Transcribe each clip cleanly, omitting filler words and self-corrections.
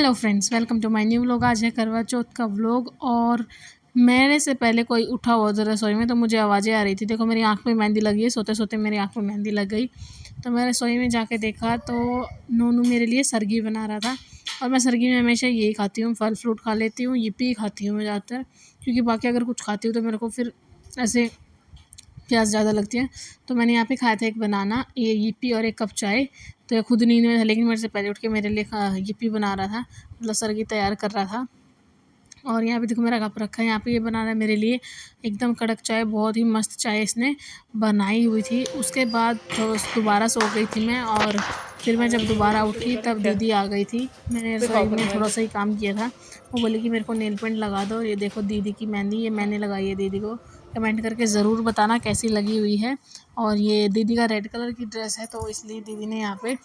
Hello friends, welcome to my new vlog. आज है करवा चौथ का व्लॉग और मेरे से पहले कोई उठा हुआ था रसोई में, तो मुझे आवाज़ें आ रही थी। देखो मेरी आँख में मेहंदी लगी है, सोते सोते मेरी आँख में मेहंदी लग गई। तो मैं रसोई में जाके देखा तो नोनू मेरे लिए सरगी बना रहा था। और मैं सरगी में हमेशा यही खाती हूँ, फल फ्रूट खा लेती हूँ, yippee खाती हूँ मैं ज़्यादातर, क्योंकि बाकी अगर कुछ खाती हूँ तो मेरे को फिर ऐसे प्यास ज़्यादा लगती है। तो मैंने यहाँ पे खाया था एक बनाना, ये yippee और एक कप चाय। तो ये खुद नींद में था, लेकिन मेरे से पहले उठ के मेरे लिए yippee बना रहा था, मतलब सरगी तैयार कर रहा था। और यहाँ पे देखो मेरा कप रखा है, यहाँ पे ये बना रहा है मेरे लिए एकदम कड़क चाय, बहुत ही मस्त चाय इसने बनाई हुई थी। उसके बाद दोबारा सो गई थी मैं, और फिर मैं जब दोबारा उठी तब दीदी आ गई थी। मैंने रसोई में थोड़ा सा ही काम किया था। वो बोली कि मेरे को नेल पेंट लगा दो। ये देखो दीदी की मेहंदी, ये मैंने लगाई है दीदी को। कमेंट करके ज़रूर बताना कैसी लगी हुई है। और ये दीदी का रेड कलर की ड्रेस है, तो इसलिए दीदी ने यहाँ पे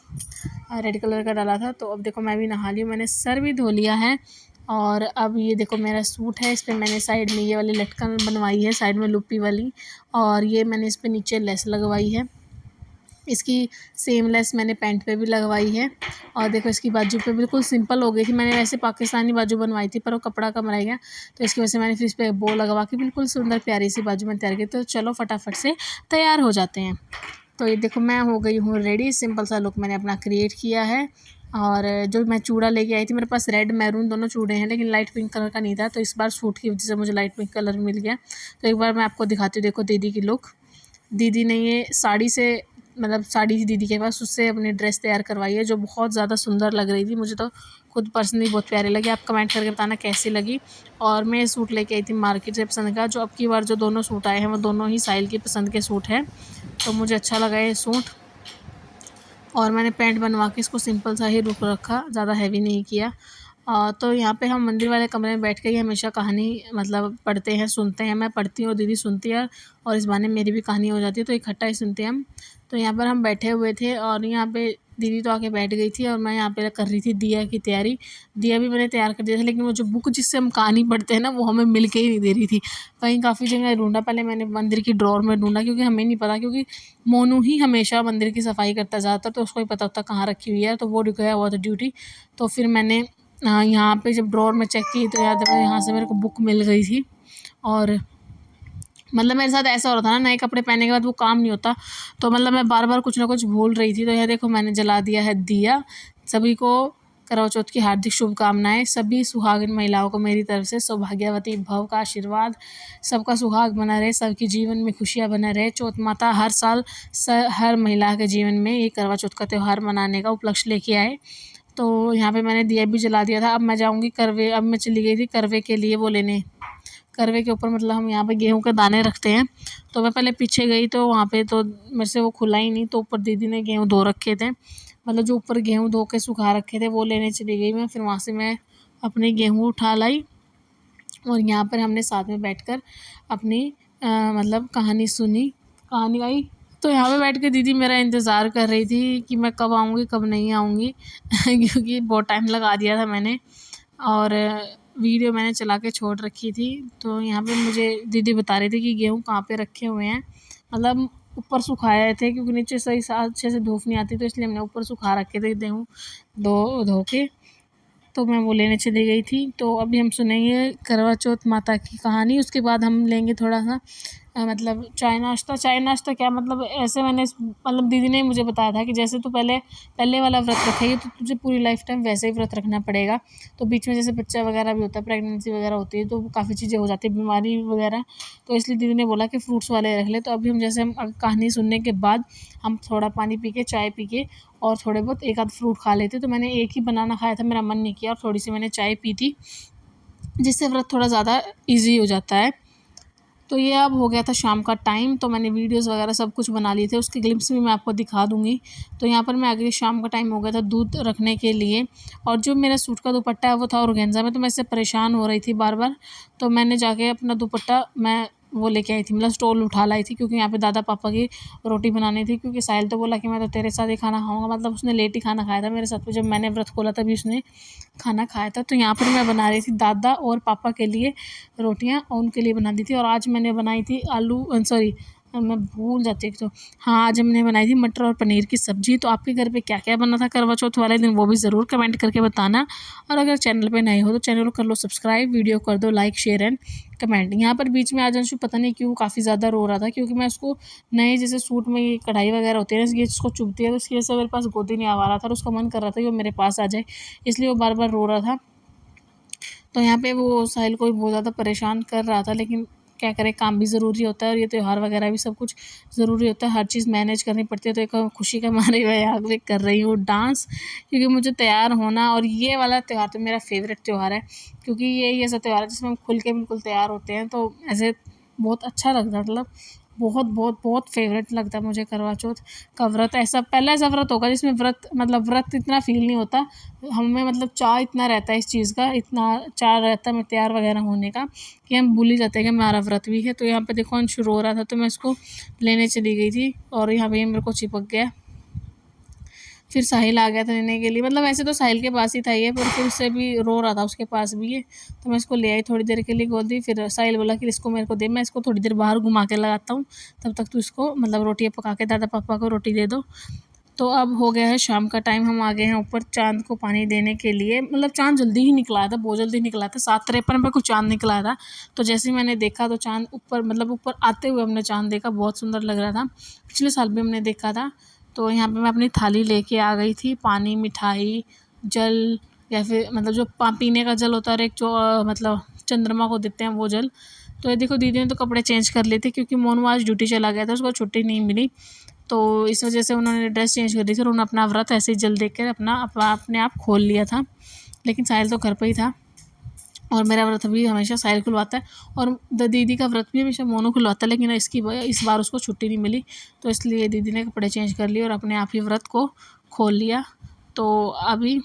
रेड कलर का डाला था। तो अब देखो मैं भी नहा ली हूँ, मैंने सर भी धो लिया है। और अब ये देखो मेरा सूट है, इस पर मैंने साइड में ये वाली लटकन बनवाई है, साइड में लुप्पी वाली। और ये मैंने इस पर नीचे लेस लगवाई है, इसकी सेम लेस मैंने पैंट पे भी लगवाई है। और देखो इसकी बाजू पे बिल्कुल सिंपल हो गई थी। मैंने वैसे पाकिस्तानी बाजू बनवाई थी, पर वो कपड़ा कम रह गया, तो इसकी वजह से मैंने फिर इस पर बो लगवा के बिल्कुल सुंदर प्यारी सी बाजू में तैयार की। तो चलो फटाफट से तैयार हो जाते हैं। तो ये देखो मैं हो गई हूँ रेडी, सिंपल सा लुक मैंने अपना क्रिएट किया है। और जो मैं चूड़ा लेके आई थी, मेरे पास रेड मैरून दोनों चूड़े हैं, लेकिन लाइट पिंक कलर का नहीं था, तो इस बार सूट की वजह से मुझे लाइट पिंक कलर मिल गया। तो एक बार मैं आपको दिखाती हूँ, देखो दीदी की लुक। दीदी ने ये साड़ी से, मतलब साड़ी थी दीदी के पास, उससे अपनी ड्रेस तैयार करवाई है, जो बहुत ज़्यादा सुंदर लग रही थी। मुझे तो खुद पर्सनली बहुत प्यारी लगी। आप कमेंट करके बताना कैसी लगी। और मैं ये सूट लेके आई थी मार्केट से पसंद का। जो अब की बार जो दोनों सूट आए हैं वो दोनों ही साहिल की पसंद के सूट हैं, तो मुझे अच्छा लगा ये सूट। और मैंने पैंट बनवा के इसको सिंपल सा ही रुक रखा, ज़्यादा हैवी नहीं किया। तो यहाँ पे हम मंदिर वाले कमरे में बैठ के ही हमेशा कहानी मतलब पढ़ते हैं, सुनते हैं। मैं पढ़ती हूँ और दीदी सुनती है, और इस बहाने मेरी भी कहानी हो जाती है, तो इकट्ठा ही सुनते हैं हम। तो यहाँ पर हम बैठे हुए थे, और यहाँ पे दीदी तो आके बैठ गई थी, और मैं यहाँ पे कर रही थी दिया की तैयारी। दिया भी मैंने तैयार कर दिया था, लेकिन वो जो बुक जिससे हम कहानी पढ़ते हैं ना, वो हमें मिल के ही नहीं दे रही थी। कहीं काफ़ी जगह ढूंढा, पहले मैंने मंदिर की ड्रॉर में ढूंढा, क्योंकि हमें नहीं पता, क्योंकि मोनू ही हमेशा मंदिर की सफाई करता ज़्यादातर, तो उसको ही पता होता कहाँ रखी हुई है, तो वो गया हुआ था ड्यूटी। तो फिर मैंने यहाँ पे जब ड्रॉर में चेक की, तो याद है यहाँ से मेरे को बुक मिल गई थी। और मतलब मेरे साथ ऐसा हो रहा था ना, नए कपड़े पहनने के बाद वो काम नहीं होता, तो मतलब मैं बार बार कुछ ना कुछ भूल रही थी। तो यह देखो मैंने जला दिया है दिया। सभी को करवा चौथ की हार्दिक शुभकामनाएं। सभी सुहागिन महिलाओं को मेरी तरफ से सौभाग्यवती भव का आशीर्वाद। सबका सुहाग बना रहे, सबके जीवन में खुशियाँ बना रहे। चौथ माता हर साल हर महिला के जीवन में ये करवा चौथ का त्यौहार मनाने का उपलक्ष्य लेके आए। तो यहाँ पे मैंने दिया भी जला दिया था। अब मैं जाऊँगी करवे, अब मैं चली गई थी करवे के लिए वो लेने। करवे के ऊपर मतलब हम यहाँ पे गेहूं के दाने रखते हैं, तो मैं पहले पीछे गई, तो वहाँ पे तो मेरे से वो खुला ही नहीं। तो ऊपर दीदी ने गेहूं धो रखे थे, मतलब जो ऊपर गेहूं धो के सुखा रखे थे, वो लेने चली गई मैं। फिर वहाँ से मैं अपने गेहूँ उठा लाई, और यहाँ पर हमने साथ में बैठकर अपनी मतलब कहानी सुनी, कहानी गाई। तो यहाँ पे बैठ के दीदी मेरा इंतज़ार कर रही थी कि मैं कब आऊँगी कब नहीं आऊँगी क्योंकि बहुत टाइम लगा दिया था मैंने, और वीडियो मैंने चला के छोड़ रखी थी। तो यहाँ पे मुझे दीदी बता रही थी कि गेहूँ कहाँ पे रखे हुए हैं, मतलब ऊपर सुखाए थे, क्योंकि नीचे सही अच्छे से धूप नहीं आती, तो इसलिए हमने ऊपर सुखा रखे थे गेहूँ धो के। तो मैं वो लेने चली गई थी। तो अभी हम सुनेंगे करवा चौथ माता की कहानी, उसके बाद हम लेंगे थोड़ा सा मतलब चाय नाश्ता क्या, मतलब ऐसे मैंने मतलब दीदी ने मुझे बताया था कि जैसे तू पहले वाला व्रत रखेगी, तो तुझे पूरी लाइफ टाइम वैसे ही व्रत रखना पड़ेगा। तो बीच में जैसे बच्चा वगैरह भी होता है, प्रेगनेंसी वगैरह होती है, तो काफ़ी चीज़ें हो जाती है, बीमारी वगैरह, तो इसलिए दीदी ने बोला कि फ्रूट्स वाले रख ले। तो अभी हम जैसे हम कहानी सुनने के बाद हम थोड़ा पानी पी के, चाय पी के, और थोड़े बहुत एक आध फ्रूट खा लेते। तो मैंने एक ही बनाना खाया था, मेरा मन नहीं किया, और थोड़ी सी मैंने चाय पी थी, जिससे व्रत थोड़ा ज़्यादा ईजी हो जाता है। तो ये अब हो गया था शाम का टाइम, तो मैंने वीडियोस वगैरह सब कुछ बना लिए थे, उसके ग्लिम्स भी मैं आपको दिखा दूँगी। तो यहाँ पर मैं आगे शाम का टाइम हो गया था दूध रखने के लिए, और जो मेरा सूट का दुपट्टा है वो था ऑर्गेन्जा में, तो मैं इससे परेशान हो रही थी बार बार। तो मैंने जाके अपना दुपट्टा मैं वो लेके आई थी, मतलब स्टॉल उठा लाई थी, क्योंकि यहाँ पे दादा पापा की रोटी बनानी थी। क्योंकि साहिल तो बोला कि मैं तो तेरे साथ ही खाना खाऊंगा, मतलब उसने लेट ही खाना खाया था मेरे साथ, जब मैंने व्रत खोला तभी उसने खाना खाया था। तो यहाँ पर मैं बना रही थी दादा और पापा के लिए रोटियां, और उनके लिए बना दी थी। और आज मैंने बनाई थी मैं भूल जाती हूँ तो। हाँ, आज हमने बनाई थी मटर और पनीर की सब्ज़ी। तो आपके घर पे क्या क्या बना था करवा चौथ वाले दिन, वो भी ज़रूर कमेंट करके बताना। और अगर चैनल पे नए हो तो चैनल को कर लो सब्सक्राइब, वीडियो कर दो लाइक, शेयर एंड कमेंट। यहाँ पर बीच में आज अंशु पता नहीं क्यों काफ़ी ज़्यादा रो रहा था, क्योंकि मैं उसको नए जैसे सूट में ये कढ़ाई वगैरह होती है ना, ये जिसको चुभती है, तो इसकी वजह से मेरे पास गोदी नहीं आ रहा था और उसका मन कर रहा था कि वो मेरे पास आ जाए, इसलिए वो बार बार रो रहा था। तो यहाँ पे वो साहिल को भी बहुत ज़्यादा परेशान कर रहा था, लेकिन क्या करें, काम भी ज़रूरी होता है और ये त्यौहार वगैरह भी सब कुछ ज़रूरी होता है, हर चीज़ मैनेज करनी पड़ती है। तो एक खुशी के मारे मैं यहाँ पे कर रही हूँ डांस, क्योंकि मुझे तैयार होना, और ये वाला त्यौहार तो मेरा फेवरेट त्यौहार है, क्योंकि ये ऐसा त्यौहार है जिसमें हम खुल के बिल्कुल तैयार होते हैं। तो ऐसे बहुत अच्छा लगता है, मतलब बहुत बहुत बहुत फेवरेट लगता है मुझे करवा चौथ का व्रत। ऐसा पहला ऐसा व्रत होगा जिसमें व्रत इतना फील नहीं होता हमें, मतलब चाह इतना रहता है इस चीज़ का, इतना चाह रहता है मैं तैयार वगैरह होने का, कि हम भूल ही जाते हैं कि हमारा व्रत भी है। तो यहाँ पे देखो अंशु रो रहा था, तो मैं इसको लेने चली गई थी और यहाँ पे मेरे को चिपक गया। फिर साहिल आ गया था लेने के लिए, मतलब ऐसे तो साहिल के पास ही था ये, पर फिर उससे भी रो रहा था, उसके पास भी है। तो मैं इसको ले आई, थोड़ी देर के लिए गोद दी। फिर साहिल बोला कि इसको मेरे को दे, मैं इसको थोड़ी देर बाहर घुमा के लगाता हूँ, तब तक तू इसको मतलब रोटियाँ पका के दादा पापा को रोटी दे दो। तो अब हो गया है शाम का टाइम, हम आ गए हैं ऊपर चाँद को पानी देने के लिए। मतलब चाँद जल्दी ही निकला था, बहुत जल्दी निकला था, 7:53 पे कुछ चाँद निकला था। तो जैसे ही मैंने देखा तो चाँद ऊपर, मतलब ऊपर आते हुए हमने चाँद देखा, बहुत सुंदर लग रहा था। पिछले साल भी हमने देखा था। तो यहाँ पे मैं अपनी थाली लेके आ गई थी, पानी, मिठाई, जल, या फिर मतलब जो पीने का जल होता है, और एक जो मतलब चंद्रमा को देते हैं वो जल। तो ये देखो दीदी ने तो कपड़े चेंज कर लिए थे, क्योंकि मोनू आज ड्यूटी चला गया था, उसको छुट्टी नहीं मिली। तो इस वजह से उन्होंने ड्रेस चेंज कर दी थी और उन्होंने अपना व्रत ऐसे ही जल देख कर अपने आप खोल लिया था। लेकिन साहिल तो घर पर ही था, और मेरा व्रत भी हमेशा साहिल खुलवाता है, और दीदी का व्रत भी हमेशा मोनू खुलवाता है, लेकिन इस बार उसको छुट्टी नहीं मिली, तो इसलिए दीदी ने कपड़े चेंज कर लिए और अपने आप ही व्रत को खोल लिया। तो अभी